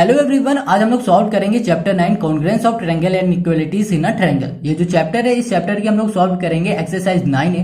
Hello everyone, आज हम लोग सॉल्व करेंगे chapter 9 congruence of triangle and equalities in a triangle. ये जो चैप्टर है, इस चैप्टर की हम लोग सॉल्व करेंगे एक्सरसाइज 9A।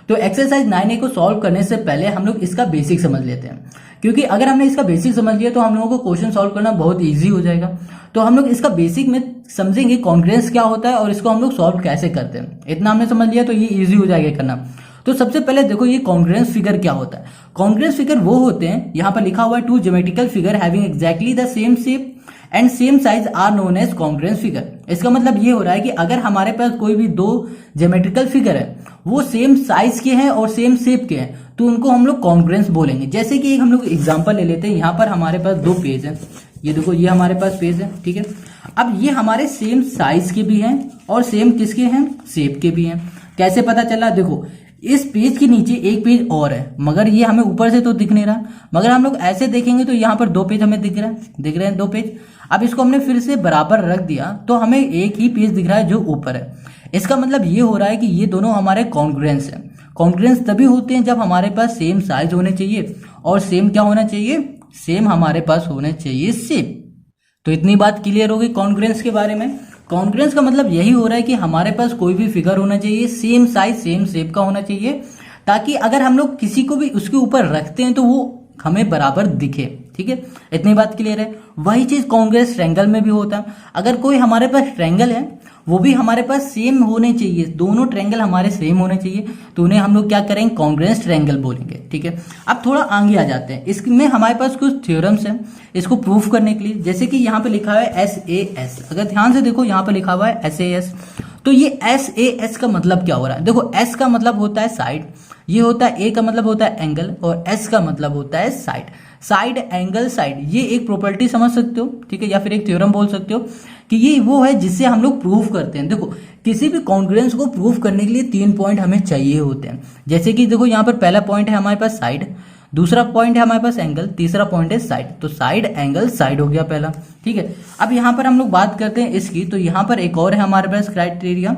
तो एक्सरसाइज 9A को सॉल्व करने से पहले हम लोग इसका बेसिक समझ लेते हैं, क्योंकि अगर हमने इसका बेसिक समझ लिया तो हम लोगों को क्वेश्चन सॉल्व करना बहुत ईजी हो जाएगा। तो हम लोग इसका बेसिक में समझेंगे कॉन्ग्रुएंस क्या होता है और इसको हम लोग सॉल्व कैसे करते हैं। इतना हमने समझ लिया तो ये ईजी हो जाएगा करना। तो सबसे पहले देखो, ये कॉन्ग्रुएंस फिगर क्या होता है। कॉन्ग्रुएंस फिगर वो होते हैं, यहाँ पर लिखा हुआ है, two geometrical figure having exactly the same shape and same size are known as congruence figure. इसका मतलब ये हो रहा है कि अगर हमारे पास कोई भी दो ज्योमेट्रिकल फिगर है, वो सेम साइज के हैं और सेम शेप के हैं, तो उनको हम लोग कॉन्ग्रुएंस बोलेंगे। जैसे कि एक हम लोग एग्जांपल ले लेते हैं। यहाँ पर हमारे पास दो पेज है, ये देखो, ये हमारे पास पेज है, ठीक है। अब ये हमारे सेम साइज के भी हैं और सेम किसके हैं, शेप के भी हैं। कैसे पता चला? देखो, इस पेज के नीचे एक पेज और है, मगर ये हमें ऊपर से तो दिख नहीं रहा, मगर हम लोग ऐसे देखेंगे तो यहाँ पर दो पेज हमें दिख रहे हैं दो पेज। अब इसको हमने फिर से बराबर रख दिया तो हमें एक ही पेज दिख रहा है जो ऊपर है। इसका मतलब ये हो रहा है कि ये दोनों हमारे कॉन्ग्रुएंस हैं। कॉन्ग्रुएंस तभी होते हैं जब हमारे पास सेम साइज होने चाहिए और सेम क्या होना चाहिए, सेम हमारे पास होने चाहिए शेप। तो इतनी बात क्लियर होगी कॉन्ग्रुएंस के बारे में। कॉन्ग्रुएंस का मतलब यही हो रहा है कि हमारे पास कोई भी फिगर होना चाहिए सेम साइज सेम शेप का होना चाहिए, ताकि अगर हम लोग किसी को भी उसके ऊपर रखते हैं तो वो हमें बराबर दिखे। ठीक है, इतनी बात क्लियर है। वही चीज कॉन्ग्रुएंस ट्रायंगल में भी होता है। अगर कोई हमारे पास ट्रायंगल है, वो भी हमारे पास सेम होने चाहिए, दोनों ट्रायंगल हमारे सेम होने चाहिए, तो उन्हें हम लोग क्या करेंगे, कॉन्ग्रुएंस ट्रायंगल बोलेंगे। ठीक है, अब थोड़ा आगे आ जाते हैं। इसमें हमारे पास कुछ थ्योरम्स हैं इसको प्रूफ करने के लिए। जैसे कि यहाँ पे लिखा हुआ है SAS। अगर ध्यान से देखो, यहाँ पे लिखा हुआ है SAS। तो ये SAS का मतलब क्या हो रहा है? देखो, S का मतलब होता है साइड, ये होता है A का मतलब होता है एंगल, और S का मतलब होता है साइड। साइड, एंगल, साइड, ये एक प्रॉपर्टी समझ सकते हो, ठीक है, या फिर एक थ्योरम बोल सकते हो कि ये वो है जिससे हम लोग प्रूफ करते हैं। देखो, किसी भी कॉन्ग्रुएंस को प्रूफ करने के लिए 3 पॉइंट हमें चाहिए होते हैं। जैसे कि देखो, यहाँ पर पहला पॉइंट है हमारे पास साइड, दूसरा पॉइंट है हमारे पास एंगल, तीसरा पॉइंट है साइड। तो साइड, एंगल, साइड हो गया पहला, ठीक है। अब यहाँ पर हम लोग बात करते हैं इसकी, तो यहाँ पर एक और है हमारे पास क्राइटेरिया,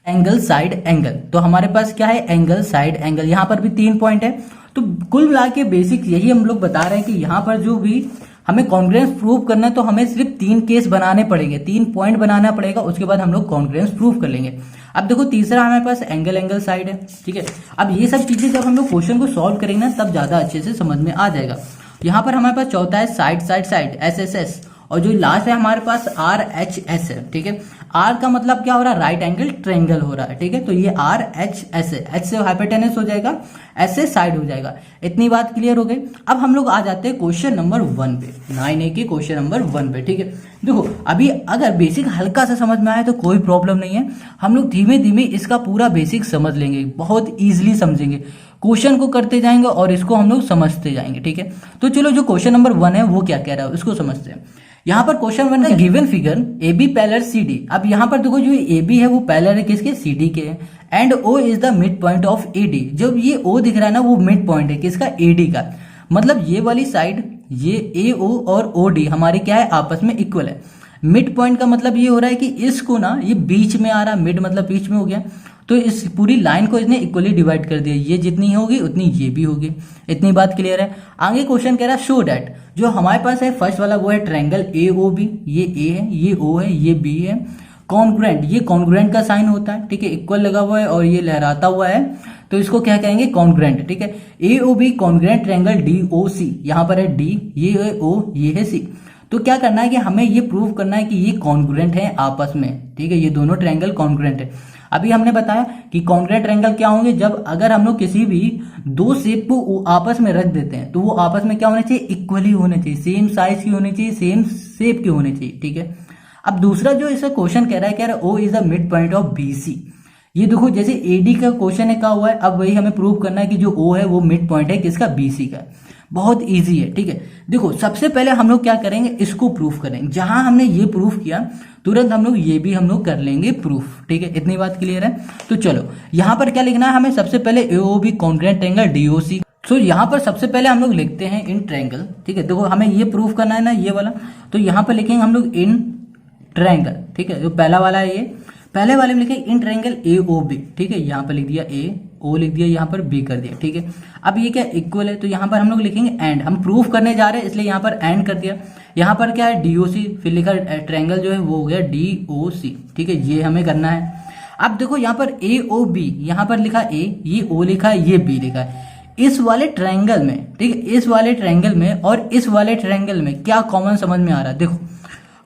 एंगल, साइड, एंगल। तो हमारे पास क्या है, एंगल, साइड, एंगल। यहाँ पर भी 3 पॉइंट है। तो कुल मिला के बेसिक यही हम लोग बता रहे हैं कि यहाँ पर जो भी हमें कॉन्ग्रुएंस प्रूव करना है तो हमें सिर्फ 3 केस बनाने पड़ेंगे, 3 पॉइंट बनाना पड़ेगा, उसके बाद हम लोग कॉन्ग्रुएंस प्रूव कर लेंगे। अब देखो, तीसरा हमारे पास एंगल, एंगल, साइड है, ठीक है। अब ये सब चीजें जब हम लोग क्वेश्चन को सॉल्व करेंगे ना, तब ज्यादा अच्छे से समझ में आ जाएगा। यहाँ पर हमारे पास चौथा है साइड, साइड, साइड, SSS, और जो लास्ट है हमारे पास RHS है, ठीक है। R का मतलब क्या हो रहा है, राइट एंगल ट्रायंगल हो रहा है, ठीक है। तो ये RHS है, H से हाइपोटेनस हो जाएगा, S से साइड हो जाएगा। इतनी बात क्लियर हो गई। अब हम लोग आ जाते हैं क्वेश्चन नंबर 1 पे, 9A के क्वेश्चन नंबर 1 पे, ठीक है। देखो, अभी अगर बेसिक हल्का सा समझ में आए तो कोई प्रॉब्लम नहीं है, हम लोग धीमे धीमे इसका पूरा बेसिक समझ लेंगे, बहुत ईजिली समझेंगे, क्वेश्चन को करते जाएंगे और इसको हम लोग समझते जाएंगे, ठीक है। तो चलो, जो क्वेश्चन नंबर 1 है वो क्या कह रहा है उसको समझते हैं। यहाँ पर क्वेश्चन 1 है, given figure AB parallel CD। अब यहाँ पर देखो, जो AB है वो पैरेलल है किसके, CD के, and O is the mid point of AD। जब ये O दिख रहा है ना, वो मिड पॉइंट है किसका, AD का। मतलब ये वाली साइड, ये AO और OD हमारे क्या है, आपस में इक्वल है। मिड पॉइंट का मतलब ये हो रहा है कि इसको ना, ये बीच में आ रहा, मिड मतलब बीच में हो गया, तो इस पूरी लाइन को इसने इक्वली डिवाइड कर दिया, ये जितनी होगी उतनी ये भी होगी। इतनी बात क्लियर है। आगे क्वेश्चन कह रहा है, शो दैट, जो हमारे पास है फर्स्ट वाला वो है ट्रायंगल AOB, ये A है, ये O है, ये B है, कॉन्ग्रुएंट, ये कॉन्ग्रुएंट का साइन होता है, ठीक है, इक्वल लगा हुआ है और ये लहराता हुआ है, तो इसको क्या कहेंगे, कॉन्ग्रुएंट, ठीक है। AOB कॉन्ग्रुएंट ट्रायंगल DOC, यहाँ पर है D, ये है O, ये है C। तो क्या करना है कि हमें ये प्रूव करना है कि ये कॉन्ग्रुएंट है आपस में, ठीक है, ये दोनों ट्रायंगल कॉन्ग्रुएंट है। अभी हमने बताया कि कॉन्ग्रुएंट ट्रायंगल क्या होंगे, जब अगर हम लोग किसी भी दो शेप को आपस में रख देते हैं तो वो आपस में क्या होने चाहिए, इक्वली होने चाहिए, सेम साइज की होनी चाहिए, सेम शेप की होनी चाहिए, ठीक है। अब दूसरा जो इसका क्वेश्चन कह रहा है O is the mid point of BC। ये देखो, जैसे AD का क्वेश्चन है, क्या हुआ है, अब वही हमें प्रूव करना है कि जो O है वो मिड पॉइंट है किसका, BC का। बहुत इजी है, ठीक है। देखो, सबसे पहले हम लोग क्या करेंगे, इसको प्रूफ करेंगे। जहां हमने ये प्रूफ किया, तुरंत हम लोग ये भी हम लोग कर लेंगे प्रूफ, ठीक है। इतनी बात क्लियर है। तो चलो, यहाँ पर क्या लिखना है हमें, सबसे पहले AOB कॉन्ग्रुएंट ट्रायंगल DOC। तो यहाँ पर सबसे पहले हम लोग लिखते हैं इन ट्रायंगल, ठीक है। देखो, हमें ये प्रूफ करना है ना, ये वाला, तो यहाँ पर लिखेंगे हम लोग इन ट्रायंगल, ठीक है। जो पहला वाला है, ये पहले वाले में लिखे इन ट्रायंगल AOB, ठीक है, यहाँ पर लिख दिया ओ लिख दिया, यहाँ पर बी कर दिया, ठीक है। अब ये क्या इक्वल है, तो यहाँ पर हम लोग लिखेंगे एंड, हम प्रूफ करने जा रहे हैं इसलिए यहाँ पर एंड कर दिया। यहाँ पर क्या है डीओसी, फिर लिखा ट्रायंगल जो है वो हो गया डीओसी, ठीक है, ये हमें करना है। अब देखो यहाँ पर ए ओ बी, यहाँ पर लिखा ए, ये ओ लिखा है, ये बी लिखा है। इस वाले ट्रायंगल में, ठीक है, इस वाले ट्रायंगल में और इस वाले ट्रायंगल में क्या कॉमन समझ में आ रहा है, देखो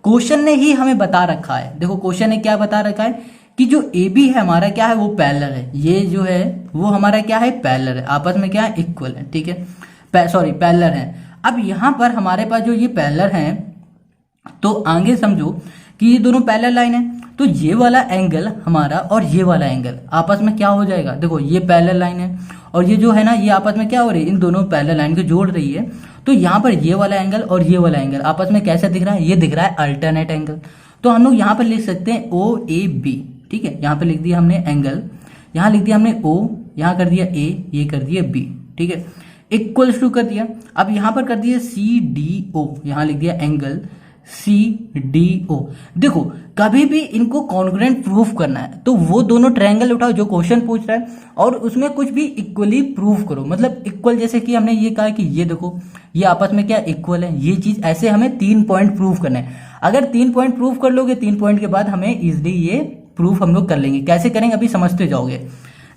क्वेश्चन ने ही हमें बता रखा है, देखो क्वेश्चन ने क्या बता रखा है कि जो ए बी है हमारा क्या है वो पैरेलल है, ये जो है वो हमारा क्या है पैरेलल है, आपस में क्या है इक्वल है, ठीक है, सॉरी पैरेलल है। अब यहाँ पर हमारे पास जो ये पैरेलल है, तो आगे समझो कि ये दोनों पैरेलल लाइन है, तो ये वाला एंगल हमारा और ये वाला एंगल आपस में क्या हो जाएगा, देखो ये पैरेलल लाइन है और ये जो है ना ये आपस में क्या हो रही है, इन दोनों पैरेलल लाइन को जोड़ रही है। तो यहाँ पर ये वाला एंगल और ये वाला एंगल आपस में कैसे दिख रहा है, ये दिख रहा है अल्टरनेट एंगल। तो हम लोग यहाँ पर लिख सकते हैं ओ ए बी, ठीक है, यहाँ पर लिख दिया हमने एंगल, यहाँ लिख दिया हमने ओ, यहाँ कर दिया ए, ये कर दिया बी, ठीक है, इक्वल्स टू कर दिया। अब यहाँ पर कर दिया सी डी ओ, यहाँ लिख दिया एंगल सी डी ओ। देखो कभी भी इनको कॉन्ग्रुएंट प्रूफ करना है तो वो दोनों ट्रायंगल उठाओ जो क्वेश्चन पूछ रहा है और उसमें कुछ भी इक्वली प्रूफ करो, मतलब इक्वल, जैसे कि हमने ये कहा कि ये देखो ये आपस में क्या इक्वल है, ये चीज ऐसे हमें 3 पॉइंट प्रूफ करना है। अगर 3 पॉइंट प्रूफ कर लोगे, 3 पॉइंट के बाद हमें इजिली ये प्रूफ हम लोग कर लेंगे। कैसे करेंगे अभी समझते जाओगे,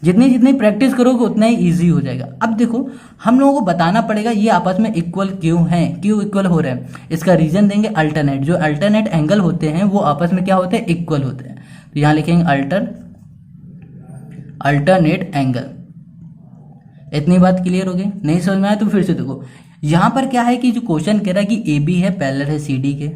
जितनी जितनी प्रैक्टिस करोगे उतना ही इजी हो जाएगा। अब देखो हम लोगों को बताना पड़ेगा ये आपस में इक्वल क्यों हैं, क्यों इक्वल हो रहे हैं, इसका रीजन देंगे अल्टरनेट, जो अल्टरनेट एंगल होते हैं वो आपस में क्या होते हैं इक्वल होते हैं। तो यहाँ लिखेंगे अल्टरनेट एंगल। इतनी बात क्लियर हो गई, नहीं समझ में आया तो फिर से देखो, यहाँ पर क्या है कि जो क्वेश्चन कह रहा है कि ए बी है पैरेलल है सी डी के,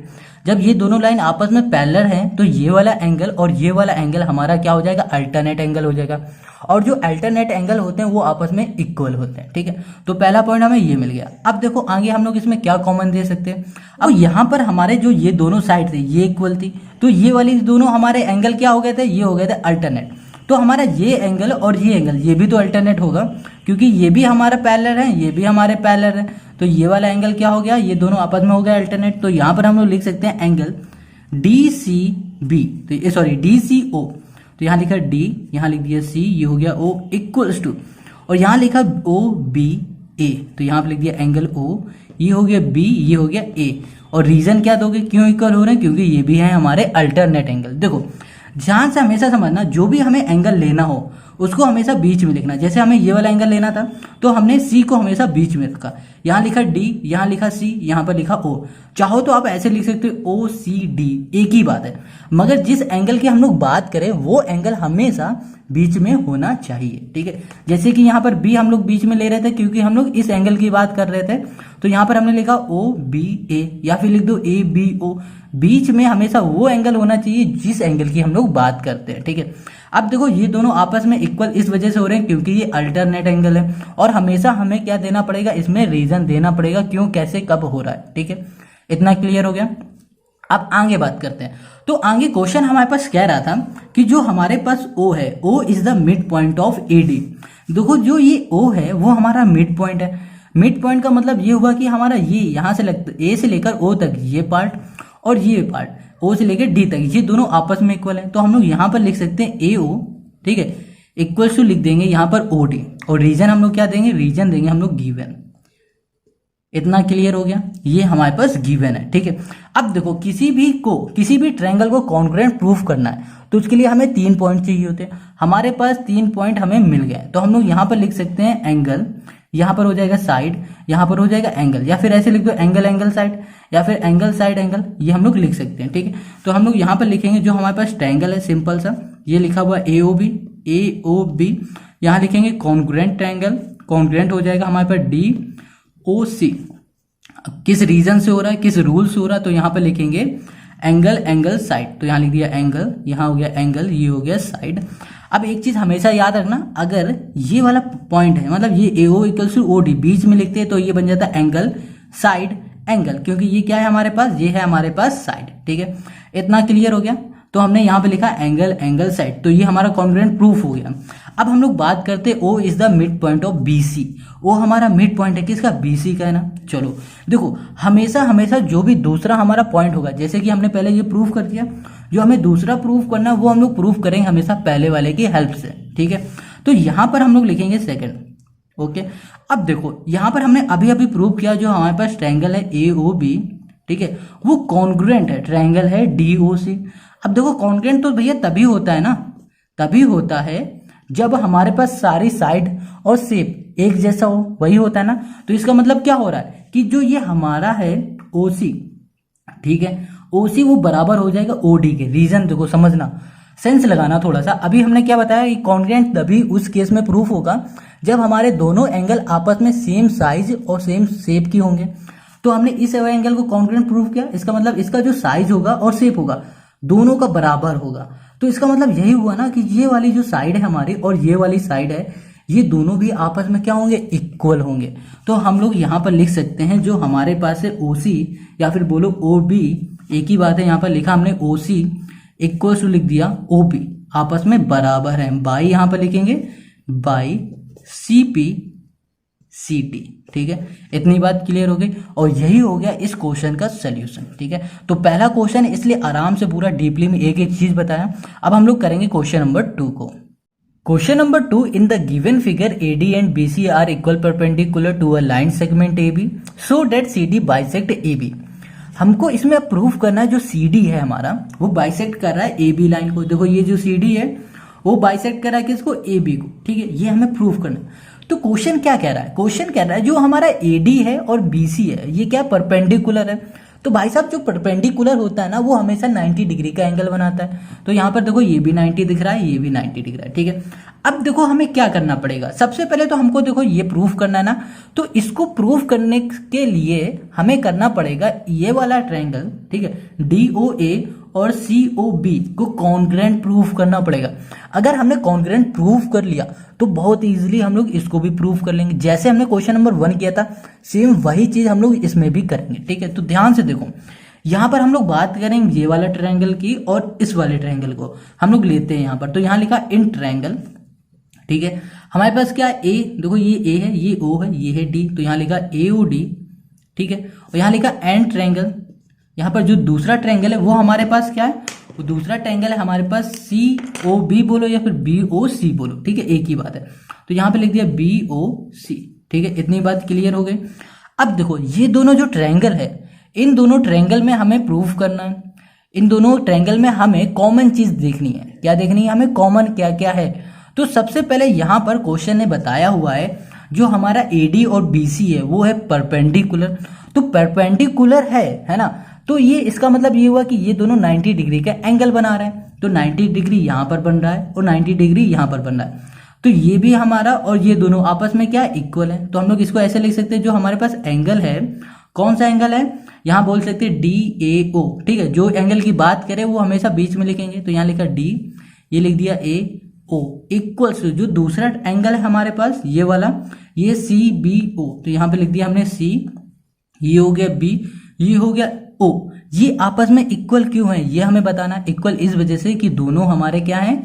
जब ये दोनों लाइन आपस में पैरेलल हैं तो ये वाला एंगल और ये वाला एंगल हमारा क्या हो जाएगा अल्टरनेट एंगल हो जाएगा, और जो अल्टरनेट एंगल होते हैं वो आपस में इक्वल होते हैं, ठीक है। तो पहला पॉइंट हमें ये मिल गया। अब देखो आगे हम लोग इसमें क्या कॉमन दे सकते हैं। अब यहाँ पर हमारे जो ये दोनों साइड थे ये इक्वल थी, तो ये वाली दोनों हमारे एंगल क्या हो गए थे, ये हो गए थे अल्टरनेट। तो हमारा ये एंगल और ये एंगल ये भी तो अल्टरनेट होगा, क्योंकि ये भी हमारा पैरेलल है, ये भी हमारे पैरेलल है, तो ये वाला एंगल क्या हो गया, ये दोनों आपस में हो गया अल्टरनेट। तो यहाँ पर हम लोग लिख सकते हैं एंगल डी सी बी, तो ये सॉरी डी सी ओ, तो यहाँ लिखा डी, यहाँ लिख दिया सी, ये हो गया ओ इक्वल्स टू, और यहाँ लिखा ओ बी ए, तो यहाँ पे लिख दिया एंगल ओ, ये हो गया बी, ये हो गया ए। और रीजन क्या दोगे क्यों इक्वल हो रहे हैं, क्योंकि ये भी है हमारे अल्टरनेट एंगल। देखो ध्यान से हमेशा समझना, जो भी हमें एंगल लेना हो उसको हमेशा बीच में लिखना। जैसे हमें ये वाला एंगल लेना था तो हमने सी को हमेशा बीच में रखा, यहाँ लिखा डी, यहाँ लिखा सी, यहाँ पर लिखा ओ। चाहो तो आप ऐसे लिख सकते हो ओ सी डी, एक ही बात है, मगर जिस एंगल की हम लोग बात करें वो एंगल हमेशा बीच में होना चाहिए, ठीक है। जैसे कि यहाँ पर बी हम लोग बीच में ले रहे थे क्योंकि हम लोग इस एंगल की बात कर रहे थे, तो यहाँ पर हमने लिखा ओ बी ए, या फिर लिख दो ए बी ओ। बीच में हमेशा वो एंगल होना चाहिए जिस एंगल की हम लोग बात करते हैं, ठीक है। अब देखो ये दोनों आपस में इक्वल इस वजह से हो रहे हैं क्योंकि ये अल्टरनेट एंगल है, और हमेशा हमें क्या देना पड़ेगा, इसमें रीजन देना पड़ेगा क्यों कैसे कब हो रहा है, ठीक है। इतना क्लियर हो गया। अब आगे बात करते हैं। तो आगे क्वेश्चन हमारे पास कह रहा था कि जो हमारे पास O है, O is the mid point of AD। देखो जो ये O है वो हमारा मिड पॉइंट है। मिड पॉइंट का मतलब ये हुआ कि हमारा ये यहाँ से A से लेकर O तक ये पार्ट और ये पार्ट O से लेकर D तक, ये दोनों आपस में इक्वल है। तो हम लोग यहाँ पर लिख सकते हैं AO, ठीक है, इक्वल्स टू लिख देंगे यहाँ पर OD, और रीजन हम लोग क्या देंगे, रीजन देंगे हम लोग गिवन। इतना क्लियर हो गया, ये हमारे पास गिवन है, ठीक है। अब देखो किसी भी ट्रायंगल को कॉन्ग्रुएंट प्रूफ करना है तो उसके लिए हमें 3 पॉइंट चाहिए होते हैं। हमारे पास 3 पॉइंट हमें मिल गए, तो हम लोग यहाँ पर लिख सकते हैं एंगल, यहाँ पर हो जाएगा साइड, यहाँ पर हो जाएगा एंगल, या फिर ऐसे लिख दो एंगल एंगल साइड, या फिर एंगल साइड एंगल, ये हम लोग लिख सकते हैं, ठीक है। तो हम लोग यहाँ पर लिखेंगे जो हमारे पास ट्रायंगल है सिंपल सा, ये लिखा हुआ AOB, यहाँ लिखेंगे कॉन्ग्रुएंट ट्रायंगल, कॉन्ग्रुएंट हो जाएगा हमारे पास DOC। किस रीजन से हो रहा है, किस रूल से हो रहा है, तो यहाँ पर लिखेंगे एंगल एंगल साइड, तो यहाँ लिख दिया एंगल, यहाँ हो गया एंगल, ये हो गया साइड। अब एक चीज हमेशा याद रखना, अगर ये वाला पॉइंट है मतलब ये AO इक्वल्स टू OD बीच में लिखते हैं तो ये बन जाता है एंगल साइड एंगल, क्योंकि ये क्या है हमारे पास, ये है हमारे पास साइड, ठीक है। इतना क्लियर हो गया। तो हमने यहाँ पे लिखा एंगल एंगल साइड, तो ये हमारा कॉन्ग्रुएंट प्रूफ हो गया। अब हम लोग बात करते हैं O is the mid point of BC। O हमारा मिड पॉइंट है किसका, BC का है ना। चलो देखो हमेशा जो भी दूसरा हमारा पॉइंट होगा, जैसे कि हमने पहले ये प्रूफ कर दिया, जो हमें दूसरा प्रूफ करना है वो हम लोग प्रूफ करेंगे हमेशा पहले वाले की हेल्प से, ठीक है। तो यहाँ पर हम लोग लिखेंगे सेकंड। ओके, अब देखो यहाँ पर हमने अभी अभी प्रूव किया जो हमारे पास ट्रायंगल है AOB, ठीक है, वो कॉन्ग्रुएंट है ट्रायंगल है DOC। अब देखो कॉन्ग्रुएंट तो भैया तभी होता है ना, तभी होता है जब हमारे पास सारी साइड और शेप एक जैसा हो, वही होता है ना। तो इसका मतलब क्या हो रहा है कि जो ये हमारा है OC, ठीक है, OC वो बराबर हो जाएगा OD के। रीजन देखो, समझना, सेंस लगाना थोड़ा सा। अभी हमने क्या बताया कि कॉन्ग्रुएंट तभी उस केस में प्रूफ होगा जब हमारे दोनों एंगल आपस में सेम साइज और सेम शेप की होंगे। तो हमने इस एंगल को कॉन्ग्रुएंट प्रूफ किया, इसका मतलब इसका जो साइज होगा और शेप होगा दोनों का बराबर होगा। तो इसका मतलब यही हुआ ना कि ये वाली जो साइड है हमारी और ये वाली साइड है, ये दोनों भी आपस में क्या होंगे, इक्वल होंगे। तो हम लोग यहाँ पर लिख सकते हैं जो हमारे पास है OC या फिर बोलो OB, एक ही बात है। यहाँ पर लिखा हमने OC इक्वल टू लिख दिया OB, आपस में बराबर है। बाई यहाँ पर लिखेंगे बाई CP CT, ठीक है। इतनी बात क्लियर हो गई और यही हो गया इस क्वेश्चन का सोल्यूशन, ठीक है। तो पहला क्वेश्चन इसलिए आराम से पूरा डीपली में एक एक चीज बताया। अब हम लोग करेंगे क्वेश्चन नंबर 2 को। Question number 2, in the given figure AD and BC are equal perpendicular to a line segment AB so that CD bisect AB। हमको इसमें प्रूफ करना है जो CD है हमारा वो बाइसेक्ट कर रहा है AB लाइन को। देखो ये जो CD है वो बाइसेक्ट कर रहा है किसको, AB को, ठीक है। ये हमें प्रूफ करना है। तो क्वेश्चन क्या कह रहा है, क्वेश्चन कह रहा है जो हमारा AD है और BC है ये क्या परपेंडिकुलर है। तो भाई साहब जो परपेंडिकुलर होता है ना वो हमेशा 90 डिग्री का एंगल बनाता है। तो यहाँ पर देखो ये भी 90 दिख रहा है, ये भी 90 दिख रहा है, ठीक है। अब देखो हमें क्या करना पड़ेगा, सबसे पहले तो हमको देखो ये प्रूफ करना है ना। तो इसको प्रूफ करने के लिए हमें करना पड़ेगा ये वाला ट्रायंगल, ठीक है, DOA और COB को कॉन्ग्रुएंट प्रूफ करना पड़ेगा। अगर हमने कॉन्ग्रुएंट प्रूफ कर लिया तो बहुत इजीली हम लोग इसको भी प्रूफ कर लेंगे। जैसे हमने क्वेश्चन नंबर 1 किया था सेम वही चीज हम लोग इसमें भी करेंगे, ठीक है। तो ध्यान से देखो, यहाँ पर हम लोग बात करेंगे ये वाला ट्रायंगल की और इस वाले ट्रायंगल को हम लोग लेते हैं यहाँ पर। तो यहाँ लिखा इन ट्रायंगल, ठीक है। हमारे पास क्या है A, देखो ये A है, ये O है, ये है D, तो यहाँ लिखा AOD, ठीक है। और यहाँ लिखा एंड ट्रायंगल, यहाँ पर जो दूसरा ट्रायंगल है वो हमारे पास क्या है, वो दूसरा ट्रायंगल है हमारे पास COB बोलो या फिर BOC बोलो, ठीक है, एक ही बात है। तो यहाँ पे लिख दिया BOC, ठीक है। इतनी बात क्लियर हो गई। अब देखो ये दोनों जो ट्रायंगल है इन दोनों ट्रायंगल में हमें प्रूफ करना है, इन दोनों ट्रायंगल में हमें कॉमन चीज देखनी है। क्या देखनी है हमें, कॉमन क्या क्या है। तो सबसे पहले यहाँ पर क्वेश्चन ने बताया हुआ है जो हमारा AD और BC है वो है परपेंडिकुलर। तो परपेंडिकुलर है ना, तो ये इसका मतलब ये हुआ कि ये दोनों 90 डिग्री का एंगल बना रहे हैं। तो 90 डिग्री यहाँ पर बन रहा है और 90 डिग्री यहाँ पर बन रहा है। तो ये भी हमारा और ये दोनों आपस में क्या इक्वल है। तो हम लोग इसको ऐसे लिख सकते हैं जो हमारे पास एंगल है, कौन सा एंगल है, यहाँ बोल सकते हैं DAO, ठीक है। जो एंगल की बात करें वो हमेशा बीच में लिखेंगे। तो यहाँ लिखा D, ये लिख दिया AO इक्वल्स जो दूसरा एंगल है हमारे पास ये वाला, ये CBO, तो यहाँ पे लिख दिया हमने C, ये हो गया B, ये हो गया O। ये आपस में इक्वल क्यों है ये हमें बताना। इक्वल इस वजह से कि दोनों हमारे क्या है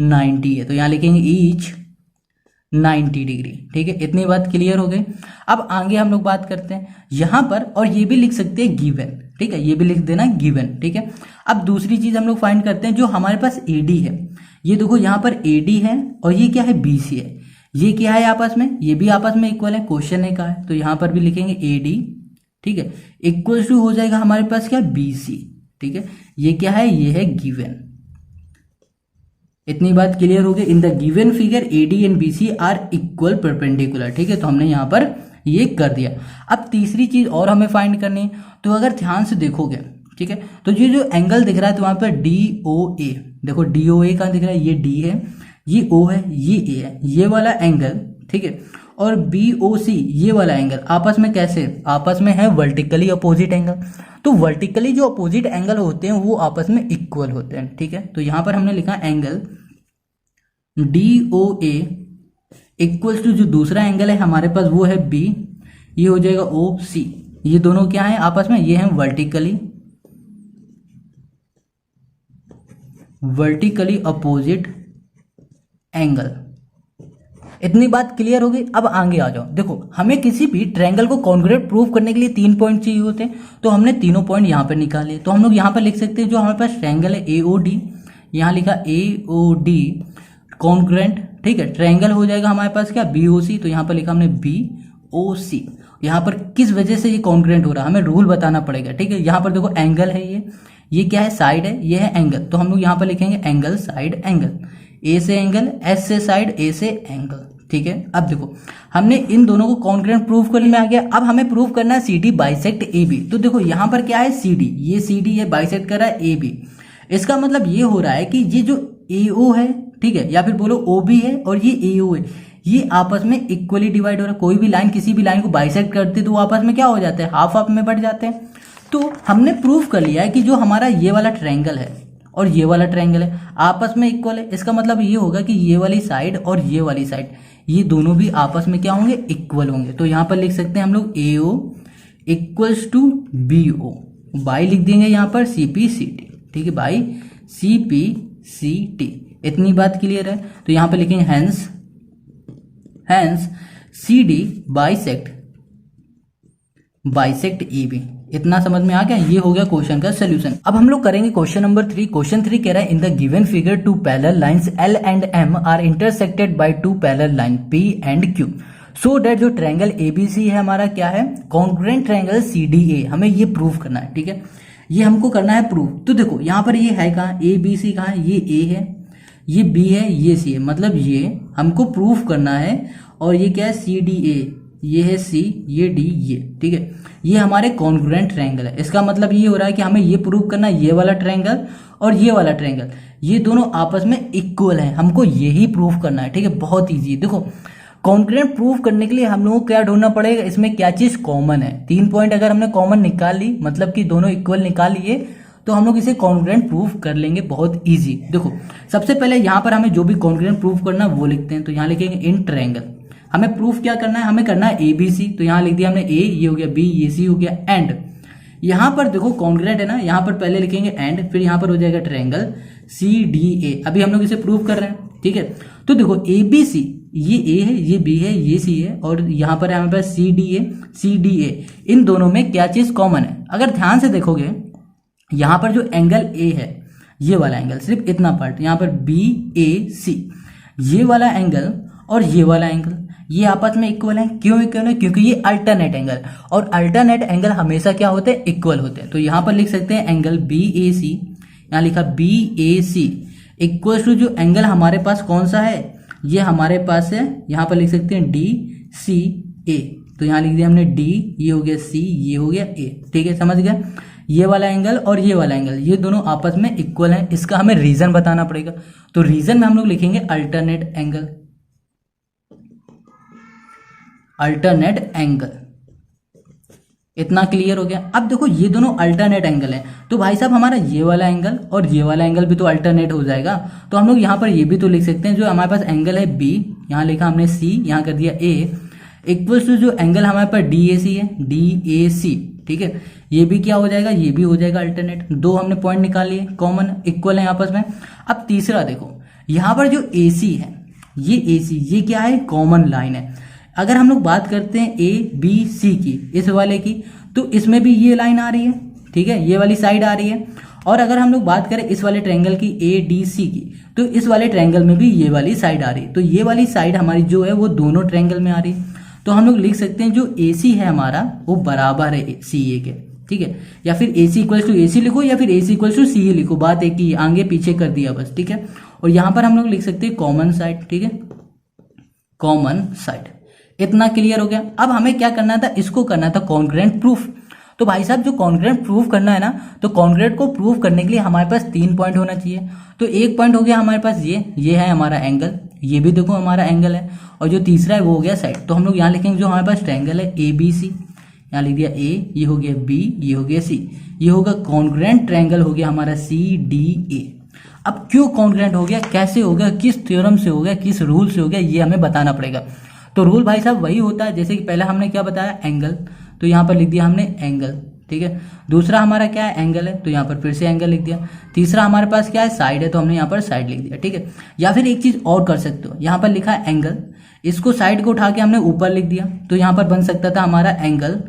90 है। तो यहाँ लिखेंगे ईच 90 डिग्री, ठीक है। इतनी बात क्लियर हो गई। अब आगे हम लोग बात करते हैं यहाँ पर, और ये भी लिख सकते हैं गिवन, ठीक है, ये भी लिख देना गिवन, ठीक है। अब दूसरी चीज हम लोग फाइंड करते हैं जो हमारे पास AD है। ये देखो यहाँ पर AD है और ये क्या है BC है। ये क्या है आपस में, ये भी आपस में इक्वल है, क्वेश्चन है कहा है। तो यहाँ पर भी लिखेंगे AD, ठीक है, इक्वल टू हो जाएगा हमारे पास क्या BC, ठीक है। ये क्या है, ये है गिवन। इतनी बात क्लियर हो गई। In the given figure AD and BC are equal perpendicular, ठीक है। तो हमने यहाँ पर ये कर दिया। अब तीसरी चीज और हमें फाइंड करनी है। तो अगर ध्यान से देखोगे, ठीक है, तो ये जो एंगल दिख रहा है तो वहां पर DOA, देखो DOA कहाँ दिख रहा है, ये D है, ये O है, ये A है, ये वाला एंगल, ठीक है। और BOC ये वाला एंगल आपस में कैसे, आपस में है वर्टिकली अपोजिट एंगल। तो वर्टिकली जो अपोजिट एंगल होते हैं वो आपस में इक्वल होते हैं, ठीक है। तो यहां पर हमने लिखा एंगल DOA इक्वल टू जो दूसरा एंगल है हमारे पास वो है B, ये हो जाएगा OC। ये दोनों क्या है आपस में, ये है वर्टिकली अपोजिट एंगल। इतनी बात क्लियर हो गई। अब आगे आ जाओ। देखो हमें किसी भी ट्रायंगल को कॉन्ग्रुएंट प्रूफ करने के लिए 3 पॉइंट चाहिए होते हैं। तो हमने तीनों पॉइंट यहाँ पर निकाले। तो हम लोग यहाँ पर लिख सकते हैं जो हमारे पास ट्रायंगल है AOD, यहाँ लिखा AOD कॉन्ग्रुएंट, ठीक है। ट्रायंगल हो जाएगा हमारे पास क्या, BOC, तो यहाँ पर लिखा हमने BOC। यहाँ पर किस वजह से ये कॉन्ग्रुएंट हो रहा है हमें रूल बताना पड़ेगा, ठीक है। यहाँ पर देखो एंगल है, ये क्या है, साइड है, ये है एंगल, तो हम लोग यहाँ पर लिखेंगे एंगल साइड एंगल, ए से एंगल, एस से साइड, ए से एंगल, ठीक है। अब देखो हमने इन दोनों को कॉन्ग्रुएंट प्रूव करने में आ गया। अब हमें प्रूव करना है CD बाइसेक्ट AB। तो देखो यहाँ पर क्या है, CD, ये CD है, बाइसेक्ट कर रहा है AB। इसका मतलब ये हो रहा है कि ये जो AO है, ठीक है, या फिर बोलो OB है और ये AO है, ये आपस में इक्वली डिवाइड हो रहा है। कोई भी लाइन किसी भी लाइन को बाइसेक्ट करती है तो वो आपस में क्या हो जाते हैं, हाफ हाफ में बढ़ जाते हैं। तो हमने प्रूव कर लिया है कि जो हमारा ये वाला ट्रायंगल है और ये वाला ट्रायंगल है आपस में इक्वल है। इसका मतलब ये होगा कि ये वाली साइड और ये वाली साइड, ये दोनों भी आपस में क्या होंगे, इक्वल होंगे। तो यहाँ पर लिख सकते हैं हम लोग AO equals to BO, by लिख देंगे यहाँ पर CPCT, ठीक है, बाई CPCT। इतनी बात क्लियर है। तो यहाँ पर लिखेंगे हैंस CD बाइसेक्ट AB। इतना समझ में आ गया, ये हो गया क्वेश्चन का सोल्यूशन। अब हम लोग करेंगे क्वेश्चन नंबर 3। क्वेश्चन 3 कह रहा है in the given figure two parallel lines L and M are intersected by two parallel line P and Q so that जो ट्रायंगल ABC है हमारा क्या है, कॉन्ग्रुएंट ट्रायंगल CDA। हमें ये प्रूव करना है, ठीक है, ये हमको करना है प्रूव। तो देखो यहाँ पर ये है कहाँ, ABC कहाँ है, ये A है, ये B है, ये C है, मतलब ये हमको प्रूव करना है। और ये क्या है, CDA, ये है C, ये D, ये, ठीक है, ये हमारे कॉन्ग्रुएंट ट्रायंगल है। इसका मतलब ये हो रहा है कि हमें ये प्रूव करना है, ये वाला ट्रायंगल और ये वाला ट्रायंगल ये दोनों आपस में इक्वल हैं, हमको यही प्रूव करना है, ठीक है। बहुत इजी है। देखो कॉन्ग्रुएंट प्रूव करने के लिए हम लोगों को क्या ढूंढना पड़ेगा, इसमें क्या चीज कॉमन है। 3 पॉइंट अगर हमने कॉमन निकाल ली, मतलब कि दोनों इक्वल निकाल लिए, तो हम लोग इसे कॉन्ग्रुएंट प्रूव कर लेंगे, बहुत इजी। देखो सबसे पहले यहाँ पर हमें जो भी कॉन्ग्रुएंट प्रूव करना वो लिखते हैं। तो यहाँ लिखेंगे इन ट्रायंगल, हमें प्रूफ क्या करना है, हमें करना है ABC। तो यहाँ लिख दिया हमने A, ये हो गया B, ये C हो गया, एंड यहाँ पर देखो कॉन्ग्रुएंट है ना, यहाँ पर पहले लिखेंगे एंड, फिर यहाँ पर हो जाएगा ट्रायंगल CDA। अभी हम लोग इसे प्रूव कर रहे हैं, ठीक है। तो देखो ABC, ये A है, ये B है, ये C है, और यहाँ पर हमारे पास CDA। इन दोनों में क्या चीज कॉमन है, अगर ध्यान से देखोगे यहाँ पर जो एंगल A है, ये वाला एंगल, सिर्फ इतना पार्ट यहाँ पर BAC, ये वाला एंगल और ये वाला एंगल ये आपस में इक्वल है। क्यों इक्वल है, क्योंकि ये अल्टरनेट एंगल है, और अल्टरनेट एंगल हमेशा क्या होते हैं, इक्वल होते हैं। तो यहाँ पर लिख सकते हैं एंगल BAC, यहाँ लिखा BAC इक्वल टू जो एंगल हमारे पास कौन सा है, ये हमारे पास है, यहाँ पर लिख सकते हैं DCA। तो यहाँ लिख दिया हमने D, ये हो गया C, ये हो गया A, ठीक है, समझ गया। ये वाला एंगल और ये वाला एंगल ये दोनों आपस में इक्वल हैं। इसका हमें रीजन बताना पड़ेगा। तो रीजन में हम लोग लिखेंगे अल्टरनेट एंगल, अल्टरनेट एंगल। इतना क्लियर हो गया। अब देखो ये दोनों अल्टरनेट एंगल हैं, तो भाई साहब हमारा ये वाला एंगल और ये वाला एंगल भी तो अल्टरनेट हो जाएगा। तो हम लोग यहाँ पर ये भी तो लिख सकते हैं, जो हमारे पास एंगल है B, यहाँ लिखा हमने C, यहाँ कर दिया A, इक्वल्स टू जो एंगल हमारे पास DAC है, DAC, ठीक है, ये भी क्या हो जाएगा, ये भी हो जाएगा अल्टरनेट। 2 हमने पॉइंट निकाल लिए, कॉमन इक्वल है आपस में। अब तीसरा देखो, यहाँ पर जो AC है, ये AC ये क्या है, कॉमन लाइन है। अगर हम लोग बात करते हैं ABC की, इस वाले की, तो इसमें भी ये लाइन आ रही है, ठीक है, ये वाली साइड आ रही है। और अगर हम लोग बात करें इस वाले ट्रायंगल की ADC की, तो इस वाले ट्रायंगल में भी ये वाली साइड आ रही है। तो ये वाली साइड हमारी जो है वो दोनों ट्रायंगल में आ रही है। तो हम लोग लिख सकते हैं जो AC है हमारा वो बराबर है CA के, ठीक है, या फिर AC इक्वल्स टू AC लिखो या फिर AC इक्वल्स टू CA लिखो, बात एक ही, आगे पीछे कर दिया बस, ठीक है। और यहाँ पर हम लोग लिख सकते हैं कॉमन साइड, ठीक है, कॉमन साइड। इतना क्लियर हो गया। अब हमें क्या करना था, इसको करना था कॉन्ग्रुएंट प्रूफ। तो भाई साहब जो कॉन्ग्रुएंट प्रूफ करना है ना, तो कॉन्ग्रुएंट को प्रूफ करने के लिए हमारे पास 3 पॉइंट होना चाहिए। तो एक पॉइंट हो गया हमारे पास ये है हमारा एंगल, ये भी देखो हमारा एंगल है, और जो तीसरा है वो हो गया साइड। तो हम लोग यहाँ लिखेंगे जो हमारे पास ट्रायंगल है ABC, यहाँ लिख दिया A, ये हो गया B, ये हो गया C, ये होगा कॉन्ग्रुएंट ट्रायंगल हो गया हमारा CDA। अब क्यों कॉन्ग्रुएंट हो गया, कैसे हो गया, किस थ्योरम से हो गया, किस रूल से हो गया, ये हमें बताना पड़ेगा। तो रूल भाई साहब वही होता है जैसे कि पहले हमने क्या बताया, एंगल, तो यहाँ पर लिख दिया हमने एंगल, ठीक है। दूसरा हमारा क्या है, एंगल है, तो यहाँ पर फिर से एंगल लिख दिया। तीसरा हमारे पास क्या है, साइड है, तो हमने यहाँ पर साइड लिख दिया, ठीक है। या फिर एक चीज और कर सकते हो, यहाँ पर लिखा है एंगल, इसको साइड को उठा के हमने ऊपर लिख दिया, तो यहाँ पर बन सकता था हमारा एंगल,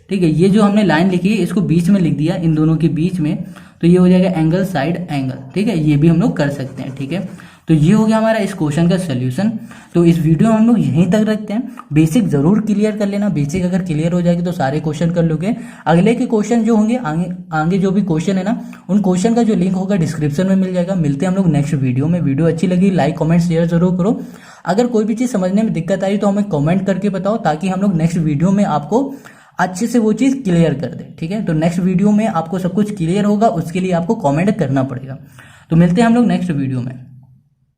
ठीक है। ये जो हमने लाइन लिखी है इसको बीच में लिख दिया, इन दोनों के बीच में, तो ये हो जाएगा एंगल साइड एंगल, ठीक है। ये भी हम लोग कर सकते हैं, ठीक है। तो ये हो गया हमारा इस क्वेश्चन का सोल्यूशन। तो इस वीडियो में हम लोग यहीं तक रखते हैं। बेसिक जरूर क्लियर कर लेना, बेसिक अगर क्लियर हो जाएगी तो सारे क्वेश्चन कर लोगे। अगले के क्वेश्चन जो होंगे आगे जो भी क्वेश्चन है ना, उन क्वेश्चन का जो लिंक होगा डिस्क्रिप्शन में मिल जाएगा। मिलते हैं हम लोग नेक्स्ट वीडियो में। वीडियो अच्छी लगी लाइक कमेंट शेयर जरूर करो। अगर कोई भी चीज़ समझने में दिक्कत आई तो हमें कमेंट करके बताओ, ताकि हम लोग नेक्स्ट वीडियो में आपको अच्छे से वो चीज़ क्लियर कर दे। ठीक है, तो नेक्स्ट वीडियो में आपको सब कुछ क्लियर होगा, उसके लिए आपको कमेंट करना पड़ेगा। तो मिलते हैं हम लोग नेक्स्ट वीडियो में।